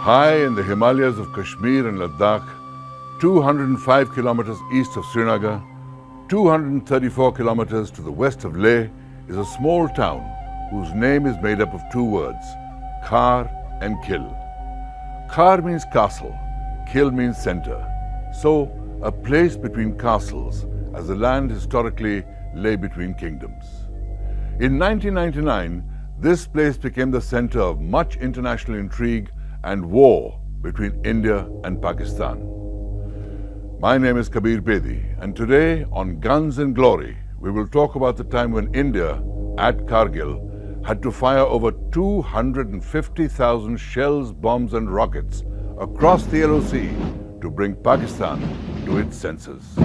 High in the Himalayas of Kashmir and Ladakh, 205 kilometers east of Srinagar, 234 kilometers to the west of Leh, is a small town whose name is made up of two words, Kar and Kil. Kar means castle, Kil means center. So, a place between castles, as the land historically lay between kingdoms. In 1999, this place became the center of much international intrigue and war between India and Pakistan. My name is Kabir Bedi, and today on Guns and Glory, we will talk about the time when India, at Kargil, had to fire over 250,000 shells, bombs and rockets across the LOC to bring Pakistan to its senses.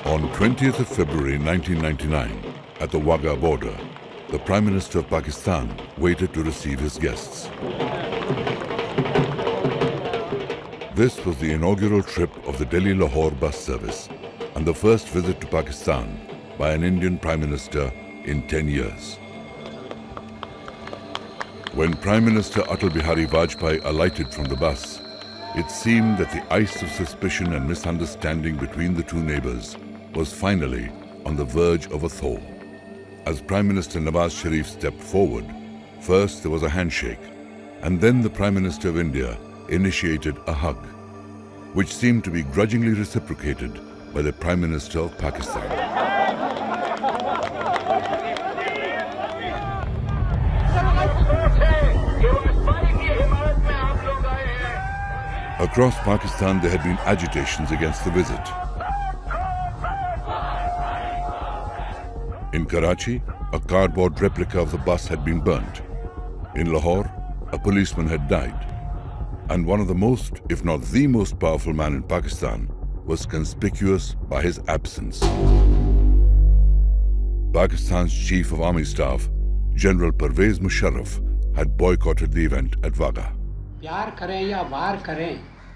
On 20th of February 1999, at the Wagah border, the Prime Minister of Pakistan waited to receive his guests. This was the inaugural trip of the Delhi-Lahore bus service and the first visit to Pakistan by an Indian Prime Minister in 10 years. When Prime Minister Atal Bihari Vajpayee alighted from the bus, it seemed that the ice of suspicion and misunderstanding between the two neighbors was finally on the verge of a thaw. As Prime Minister Nawaz Sharif stepped forward, first there was a handshake, and then the Prime Minister of India initiated a hug, which seemed to be grudgingly reciprocated by the Prime Minister of Pakistan. Across Pakistan, there had been agitations against the visit. In Karachi, a cardboard replica of the bus had been burnt. In Lahore, a policeman had died. And one of the most, if not the most powerful man in Pakistan was conspicuous by his absence. Pakistan's Chief of Army Staff, General Pervez Musharraf, had boycotted the event at Wagah.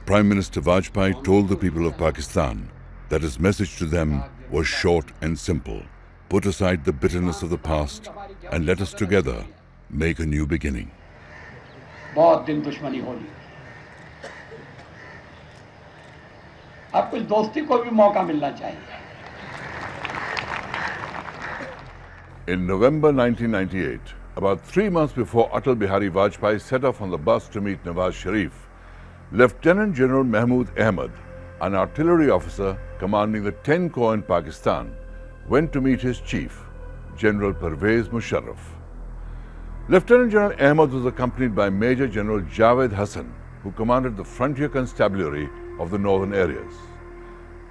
Prime Minister Vajpayee told the people of Pakistan that his message to them was short and simple. Put aside the bitterness of the past and let us together make a new beginning. In November 1998, about 3 months before Atal Bihari Vajpayee set off on the bus to meet Nawaz Sharif, Lieutenant General Mahmood Ahmed, an artillery officer commanding the 10th Corps in Pakistan, went to meet his chief, General Pervez Musharraf. Lieutenant General Ahmed was accompanied by Major General Javed Hassan, who commanded the frontier constabulary of the northern areas.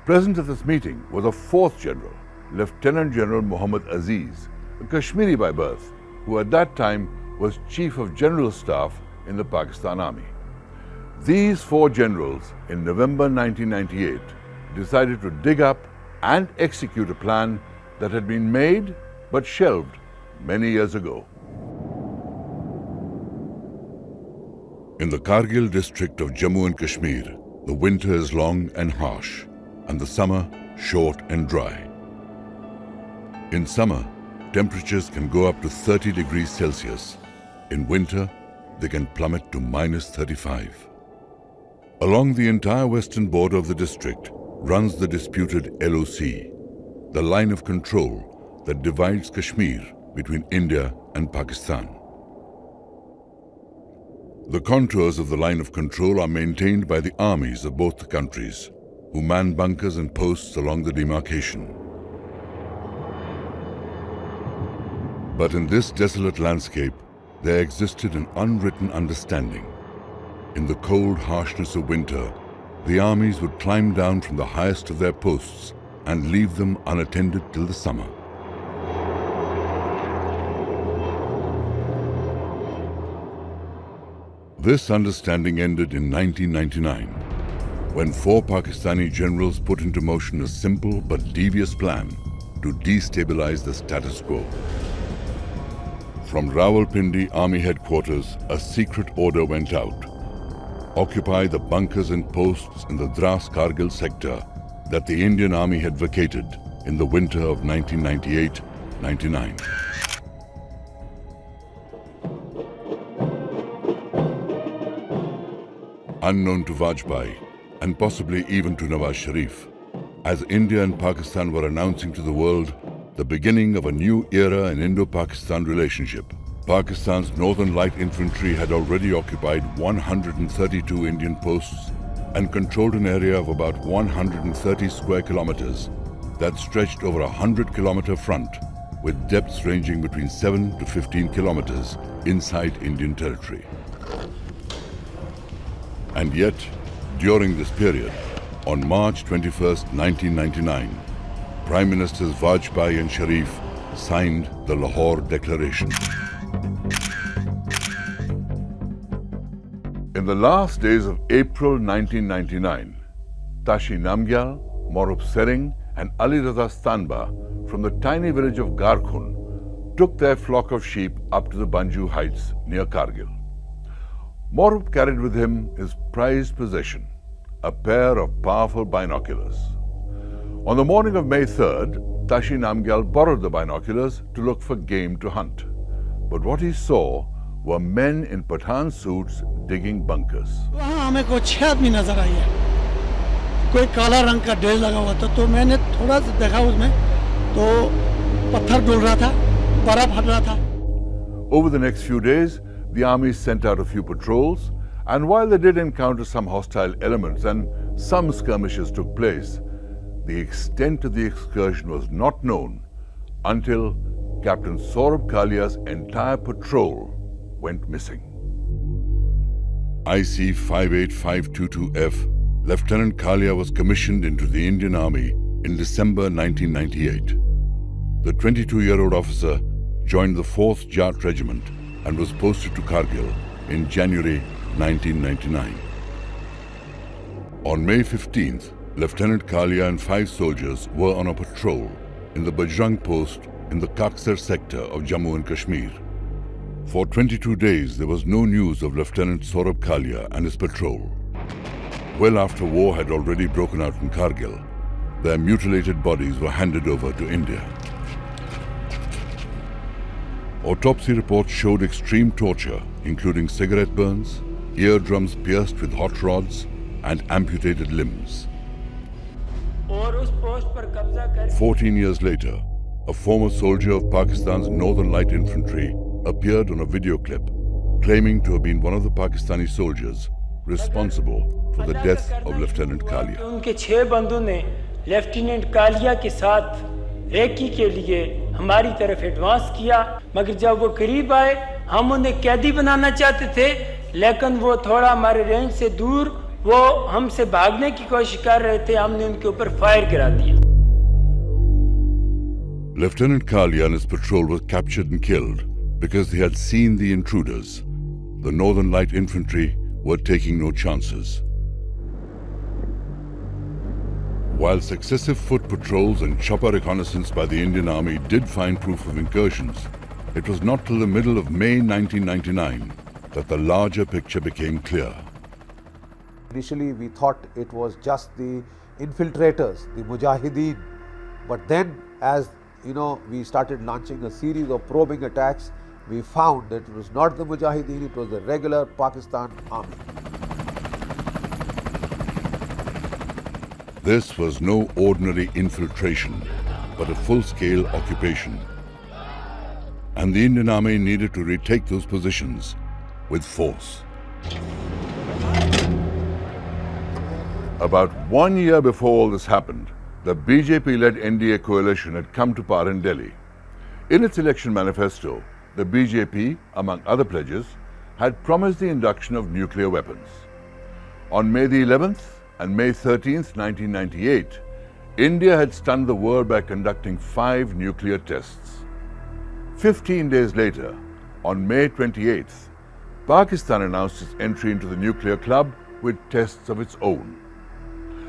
Present at this meeting was a fourth general, Lieutenant General Muhammad Aziz, a Kashmiri by birth, who at that time was Chief of General Staff in the Pakistan Army. These four generals, in November 1998, decided to dig up and execute a plan that had been made but shelved many years ago. In the Kargil district of Jammu and Kashmir, the winter is long and harsh, and the summer short and dry. In summer, temperatures can go up to 30 degrees Celsius. In winter, they can plummet to -35. Along the entire western border of the district runs the disputed LOC, the line of control that divides Kashmir between India and Pakistan. The contours of the line of control are maintained by the armies of both the countries, who man bunkers and posts along the demarcation. But in this desolate landscape, there existed an unwritten understanding. In the cold harshness of winter, the armies would climb down from the highest of their posts and leave them unattended till the summer. This understanding ended in 1999, when 4 Pakistani generals put into motion a simple but devious plan to destabilize the status quo. From Rawalpindi Army Headquarters, a secret order went out. Occupy the bunkers and posts in the Dras Kargil sector that the Indian Army had vacated in the winter of 1998-99. Unknown to Vajpayee, and possibly even to Nawaz Sharif, as India and Pakistan were announcing to the world the beginning of a new era in Indo-Pakistan relationship, Pakistan's Northern Light Infantry had already occupied 132 Indian posts and controlled an area of about 130 square kilometers that stretched over a 100-kilometer front with depths ranging between 7 to 15 kilometers inside Indian territory. And yet, during this period, on March 21st, 1999, Prime Ministers Vajpayee and Sharif signed the Lahore Declaration. In the last days of April 1999, Tashi Namgyal, Morup Sering and Ali Raza Stanba from the tiny village of Garkhun took their flock of sheep up to the Banju Heights near Kargil. Morup carried with him his prized possession, a pair of powerful binoculars. On the morning of May 3rd, Tashi Namgyal borrowed the binoculars to look for game to hunt. But what he saw were men in Pathan suits digging bunkers. वहाँ हमें को 6 आदमी नजर आई है, कोई काला रंग का ड्रेस लगा हुआ था, तो मैंने थोड़ा सा देखा उसमें, तो पत्थर डुल रहा था, बर्फ हट रहा था. Over the next few days, the army sent out a few patrols, and while they did encounter some hostile elements and some skirmishes took place, the extent of the excursion was not known until Captain Saurabh Kalia's entire patrol went missing. IC 58522F, Lieutenant Kalia was commissioned into the Indian Army in December 1998. The 22-year-old officer joined the 4th Jat Regiment and was posted to Kargil in January 1999. On May 15th, Lieutenant Kalia and 5 soldiers were on a patrol in the Bajrang post in the Kaksar sector of Jammu and Kashmir. For 22 days, there was no news of Lieutenant Saurabh Kalia and his patrol. Well after war had already broken out in Kargil, their mutilated bodies were handed over to India. Autopsy reports showed extreme torture, including cigarette burns, eardrums pierced with hot rods, and amputated limbs. 14 years later, a former soldier of Pakistan's Northern Light Infantry appeared on a video clip claiming to have been one of the Pakistani soldiers responsible for the death of Lieutenant Kalia. उनके 6 बंदों ने lieutenant Kaliya के साथ recce के लिए हमारी तरफ advance किया, मगर जब वो करीब आए हम उन्हें कैदी बनाना चाहते थे, लेकिन वो थोड़ा हमारे रेंज से दूर वो हमसे भागने की कोशिश कर रहे थे, हमने उनके ऊपर फायर गिरा दिया. Lieutenant Kalia and his patrol were captured and killed because they had seen the intruders. The Northern Light Infantry were taking no chances. While successive foot patrols and chopper reconnaissance by the Indian Army did find proof of incursions, it was not till the middle of May 1999 that the larger picture became clear. Initially, we thought it was just the infiltrators, the Mujahideen. But then, as we started launching a series of probing attacks, we found that it was not the Mujahideen, it was the regular Pakistan army. This was no ordinary infiltration, but a full-scale occupation. And the Indian Army needed to retake those positions with force. About 1 year before all this happened, the BJP-led NDA coalition had come to power in Delhi. In its election manifesto, the BJP, among other pledges, had promised the induction of nuclear weapons. On May the 11th and May 13th, 1998, India had stunned the world by conducting 5 nuclear tests. 15 days later, on May 28th, Pakistan announced its entry into the nuclear club with tests of its own.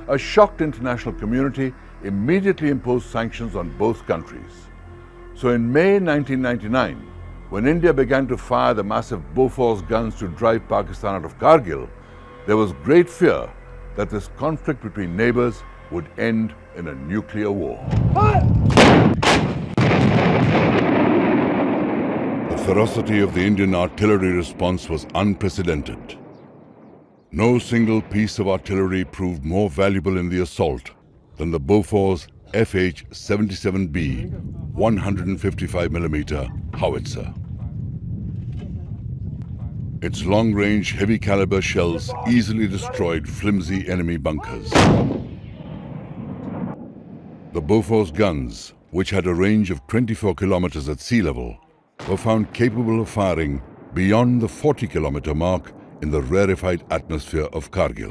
A shocked international community immediately imposed sanctions on both countries. So in May 1999, when India began to fire the massive Bofors guns to drive Pakistan out of Kargil, there was great fear that this conflict between neighbors would end in a nuclear war. The ferocity of the Indian artillery response was unprecedented. No single piece of artillery proved more valuable in the assault than the Bofors FH-77B 155mm howitzer. Its long-range, heavy-caliber shells easily destroyed flimsy enemy bunkers. The Bofors guns, which had a range of 24 kilometers at sea level, were found capable of firing beyond the 40-kilometer mark in the rarefied atmosphere of Kargil.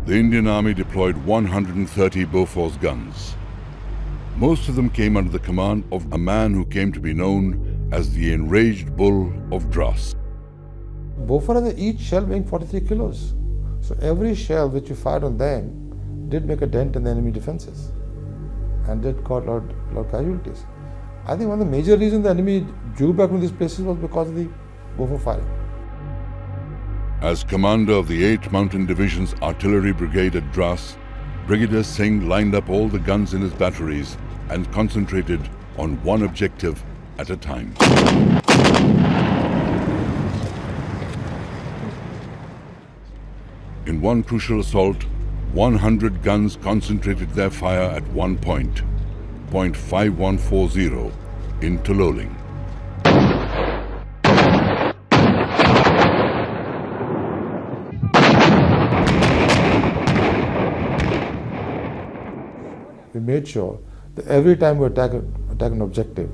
The Indian Army deployed 130 Bofors guns. Most of them came under the command of a man who came to be known as the Enraged Bull of Dras. Bofors had each shell weighing 43 kilos. So every shell which you fired on them did make a dent in the enemy defenses and did cause a lot of casualties. I think one of the major reasons the enemy drew back from these places was because of the Bofors firing. As commander of the 8th Mountain Division's Artillery Brigade at Dras, Brigadier Singh lined up all the guns in his batteries and concentrated on one objective at a time. In one crucial assault, 100 guns concentrated their fire at one point, point 5140 in Tololing. We made sure that every time we attack an objective,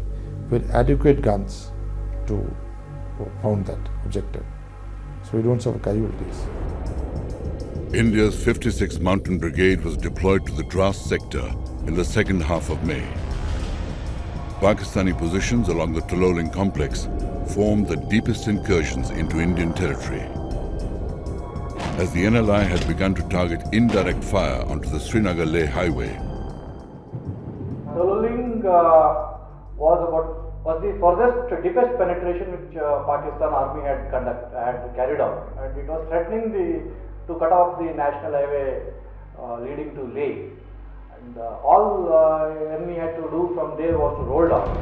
we had adequate guns to pound that objective, so we don't suffer casualties. India's 56th Mountain Brigade was deployed to the Dras sector in the second half of May. Pakistani positions along the Tololing complex formed the deepest incursions into Indian territory. As the NLI had begun to target indirect fire onto the Srinagar-Leh highway, Tololing was the furthest, deepest penetration which Pakistan Army had carried out, and it was threatening to cut off the national highway leading to Leh. And all enemy had to do from there was to roll down.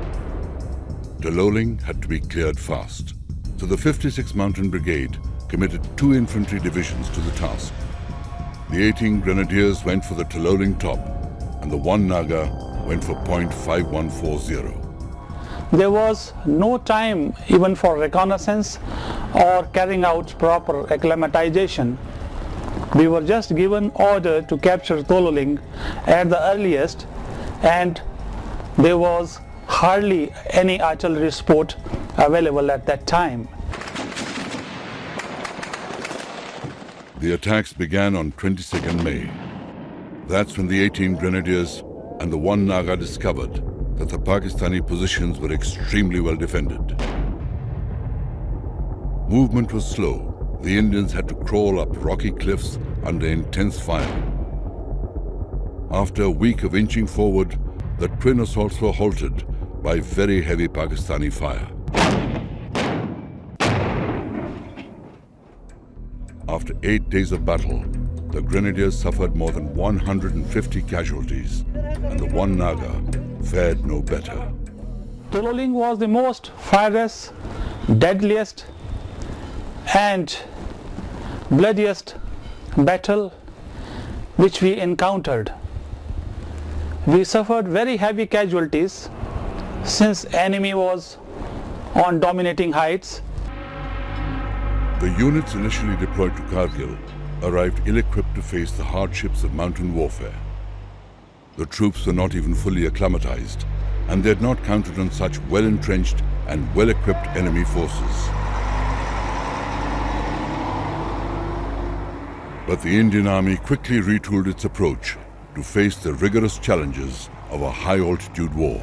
Tololing had to be cleared fast, so the 56th Mountain Brigade committed 2 infantry divisions to the task. The 18 Grenadiers went for the Tololing top, and the 1 Naga went for point 5140. There was no time even for reconnaissance or carrying out proper acclimatization. We were just given order to capture Tololing at the earliest, and there was hardly any artillery support available at that time. The attacks began on 22nd May. That's when the 18 Grenadiers and the 1 Naga discovered that the Pakistani positions were extremely well defended. Movement was slow. The Indians had to crawl up rocky cliffs under intense fire. After a week of inching forward, the twin assaults were halted by very heavy Pakistani fire. After 8 days of battle, the Grenadiers suffered more than 150 casualties, and the 1 Naga fared no better. Tololing was the most fierce, deadliest and bloodiest battle which we encountered. We suffered very heavy casualties since enemy was on dominating heights. The units initially deployed to Kargil arrived ill-equipped to face the hardships of mountain warfare. The troops were not even fully acclimatized, and they had not counted on such well-entrenched and well-equipped enemy forces. But the Indian Army quickly retooled its approach to face the rigorous challenges of a high-altitude war.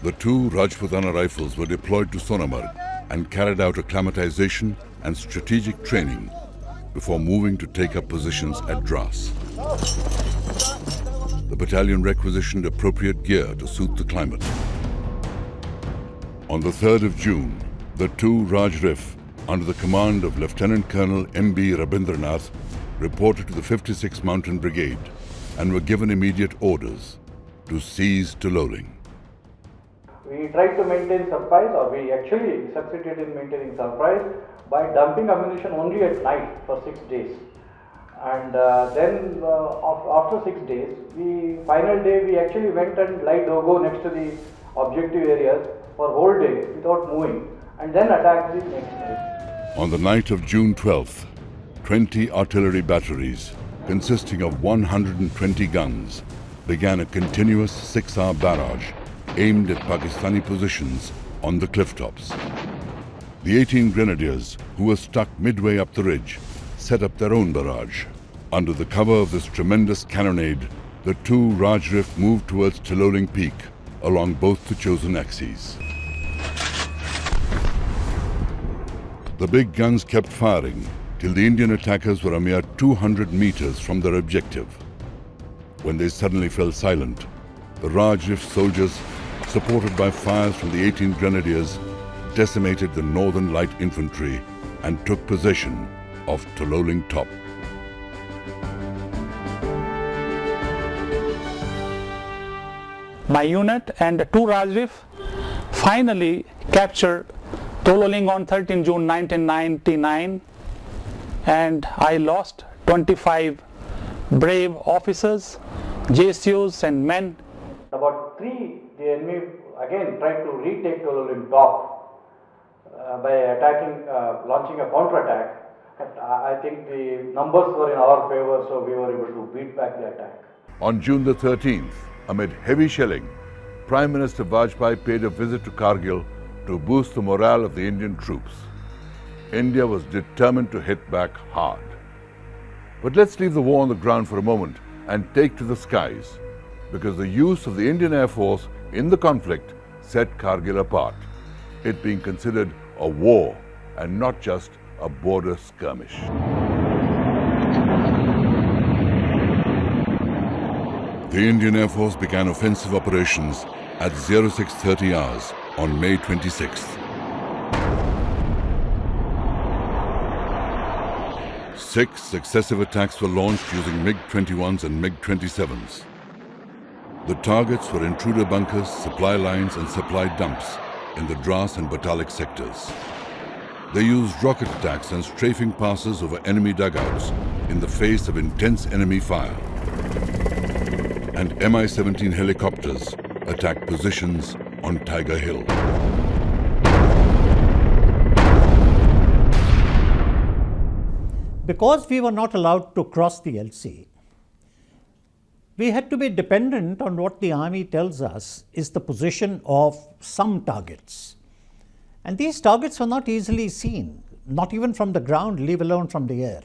The 2 Rajputana rifles were deployed to Sonamarg and carried out acclimatization and strategic training before moving to take up positions at Dras. The battalion requisitioned appropriate gear to suit the climate. On the 3rd of June, the 2 Raj Rif, under the command of Lieutenant Colonel M.B. Rabindranath, reported to the 56th Mountain Brigade and were given immediate orders to seize Tololing. We tried to maintain surprise, or we actually succeeded in maintaining surprise by dumping ammunition only at night for 6 days. And then after 6 days, final day we actually went and lied dogo next to the objective areas for whole day without moving, and then attacked the next day. On the night of June 12th, 20 artillery batteries consisting of 120 guns began a continuous 6-hour barrage aimed at Pakistani positions on the cliff tops. The 18 grenadiers, who were stuck midway up the ridge, set up their own barrage. Under the cover of this tremendous cannonade, the two Rajrif moved towards Tololing Peak along both the chosen axes. The big guns kept firing till the Indian attackers were a mere 200 meters from their objective. When they suddenly fell silent, the Rajrif soldiers, supported by fires from the 18 grenadiers, decimated the Northern Light Infantry and took possession of Tololing Top. My unit and 2 Rajrif finally captured Tololing on 13 June 1999, and I lost 25 brave officers, JCOs and men. About 3, the enemy again tried to retake Tololing Top by attacking, launching a counterattack. But I think the numbers were in our favor, so we were able to beat back the attack. On June the 13th, amid heavy shelling, Prime Minister Vajpayee paid a visit to Kargil to boost the morale of the Indian troops. India was determined to hit back hard. But let's leave the war on the ground for a moment and take to the skies, because the use of the Indian Air Force in the conflict set Kargil apart, it being considered a war and not just a border skirmish. The Indian Air Force began offensive operations at 0630 hours on May 26th. 6 successive attacks were launched using MiG-21s and MiG-27s. The targets were intruder bunkers, supply lines and supply dumps in the Dras and Batalik sectors. They used rocket attacks and strafing passes over enemy dugouts in the face of intense enemy fire. And Mi-17 helicopters attacked positions on Tiger Hill. Because we were not allowed to cross the LC, we had to be dependent on what the army tells us is the position of some targets. And these targets were not easily seen, not even from the ground, leave alone from the air.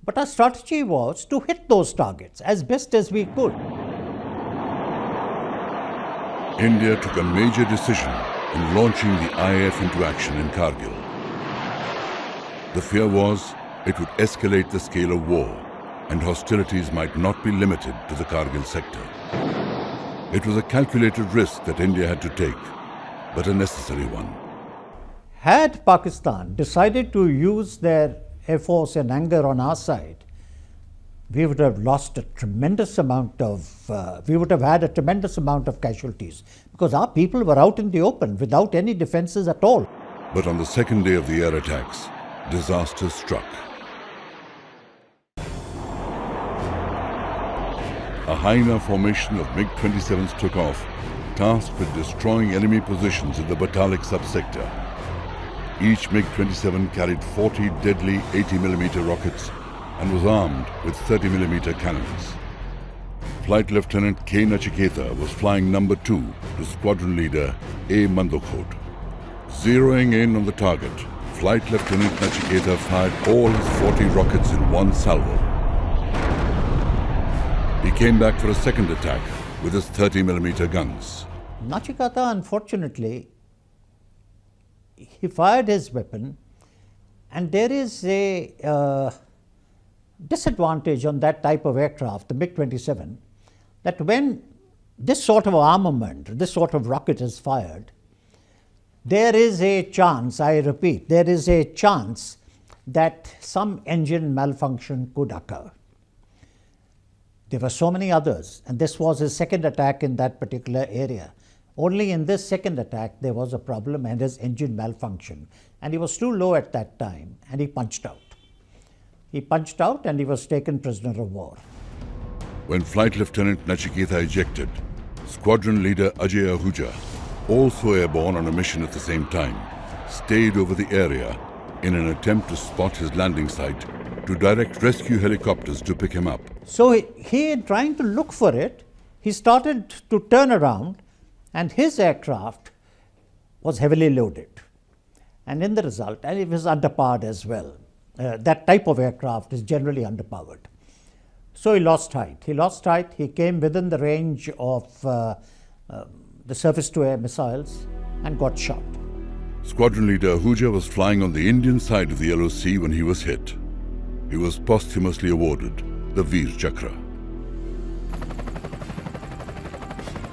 But our strategy was to hit those targets as best as we could. India took a major decision in launching the IAF into action in Kargil. The fear was it would escalate the scale of war and hostilities might not be limited to the Kargil sector. It was a calculated risk that India had to take, but a necessary one. Had Pakistan decided to use their Air Force and anger on our side, we would have lost a tremendous amount of, we would have had a tremendous amount of casualties, because our people were out in the open without any defenses at all. But on the second day of the air attacks, disaster struck. A Hyena formation of MiG-27s took off, tasked with destroying enemy positions in the Batalik subsector. Each MiG-27 carried 40 deadly 80mm rockets and was armed with 30mm cannons. Flight Lieutenant K. Nachiketa was flying number 2 to Squadron Leader A. Mandokhot. Zeroing in on the target, Flight Lieutenant Nachiketa fired all his 40 rockets in one salvo. He came back for a second attack with his 30mm guns. Nachiketa, unfortunately, he fired his weapon, and there is a disadvantage on that type of aircraft, the MiG-27, that when this sort of armament, this sort of rocket is fired, there is a chance, I repeat, there is a chance that some engine malfunction could occur. There were so many others, and this was his second attack in that particular area. Only in this second attack there was a problem and his engine malfunction, and he was too low at that time, and he punched out. He punched out and he was taken prisoner of war. When Flight Lieutenant Nachiketa ejected, Squadron Leader Ajay Ahuja, also airborne on a mission at the same time, stayed over the area in an attempt to spot his landing site to direct rescue helicopters to pick him up. So he trying to look for it, he started to turn around, and his aircraft was heavily loaded. And in the result, and it was underpowered as well. That type of aircraft is generally underpowered. So he lost height. He came within the range of the surface-to-air missiles and got shot. Squadron Leader Ahuja was flying on the Indian side of the LOC when he was hit. He was posthumously awarded the Veer Chakra.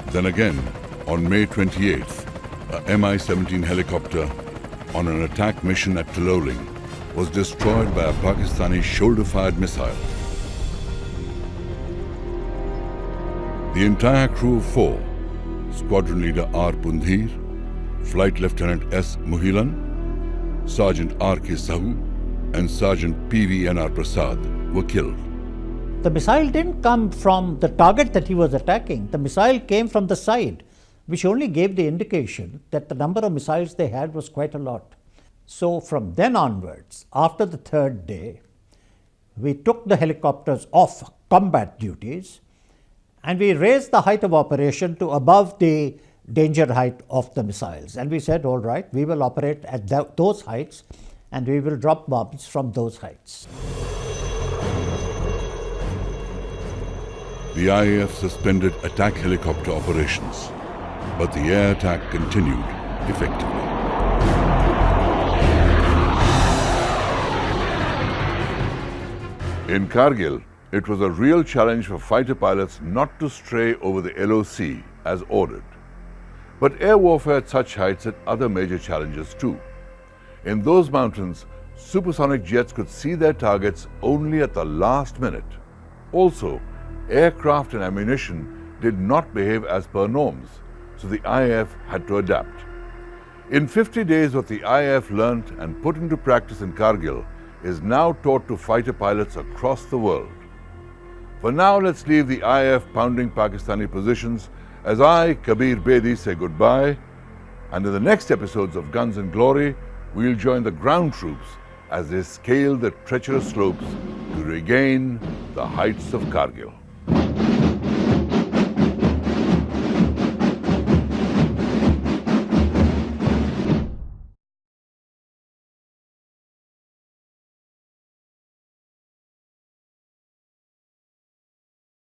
Then again, on May 28th, a Mi-17 helicopter on an attack mission at Taloling was destroyed by a Pakistani shoulder-fired missile. The entire crew of 4, Squadron Leader R. Pundhir, Flight Lieutenant S. Muhilan, Sergeant R. K. Sahu, and Sergeant P.V. N.R. Prasad were killed. The missile didn't come from the target that he was attacking. The missile came from the side, which only gave the indication that the number of missiles they had was quite a lot. So from then onwards, after the third day, we took the helicopters off combat duties and we raised the height of operation to above the danger height of the missiles. And we said, all right, we will operate at those heights and we will drop bombs from those heights. The IAF suspended attack helicopter operations, but the air attack continued effectively. In Kargil, it was a real challenge for fighter pilots not to stray over the LOC as ordered. But air warfare at such heights had other major challenges too. In those mountains, supersonic jets could see their targets only at the last minute. Also, aircraft and ammunition did not behave as per norms, so the IAF had to adapt. In 50 days, what the IAF learnt and put into practice in Kargil is now taught to fighter pilots across the world. For now, let's leave the IAF pounding Pakistani positions as I, Kabir Bedi, say goodbye, and in the next episodes of Guns and Glory, we'll join the ground troops as they scale the treacherous slopes to regain the heights of Kargil.